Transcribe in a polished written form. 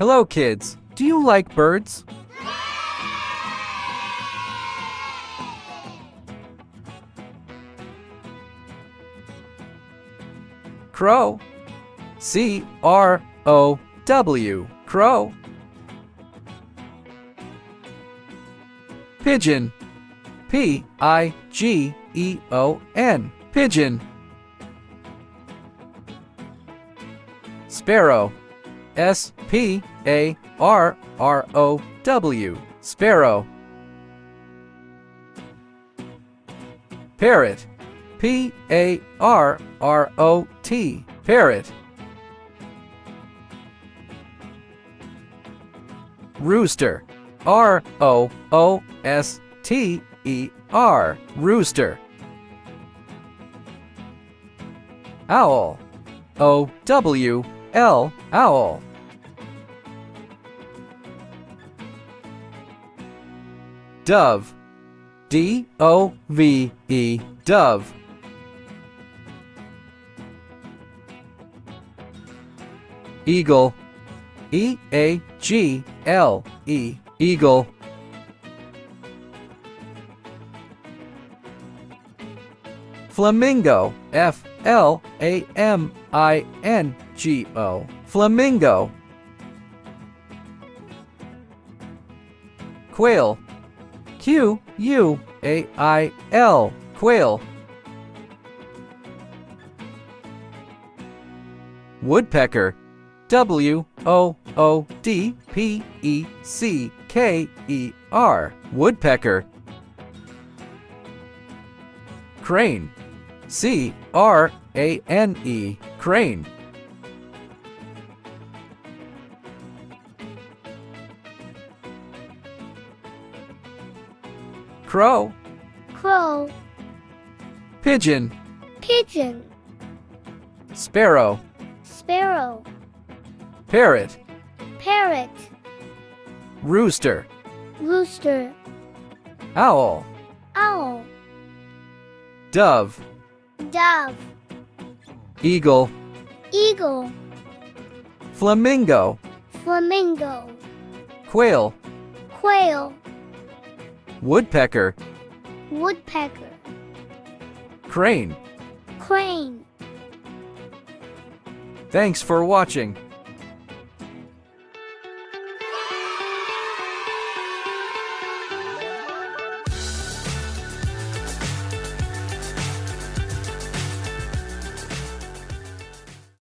Hello, kids. Do you like birds? Crow. C-R-O-W. Crow. Pigeon. P-I-G-E-O-N. Pigeon. Sparrow. S-P-A-R-R-O-W. Sparrow. Parrot. P-A-R-R-O-T. Parrot. Rooster. R-O-O-S-T-E-R. Rooster. Owl. O-W-L. Owl. Dove. D-O-V-E. Dove. Eagle. E-A-G-L-E. Eagle. Flamingo. F-L-A-M-I-N-G-O. Flamingo. Quail. Q-U-A-I-L. Quail. Woodpecker. W-O-O-D-P-E-C-K-E-R. Woodpecker. Crane. C-R-A-N-E. Crane. Crow. Crow. Pigeon. Pigeon. Sparrow. Sparrow. Parrot. Parrot. Rooster. Rooster. Owl. Owl. Dove. Dove. Eagle. Eagle. Flamingo. Flamingo. Quail. Quail. Woodpecker. Woodpecker. Crane. Crane. Thanks for watching.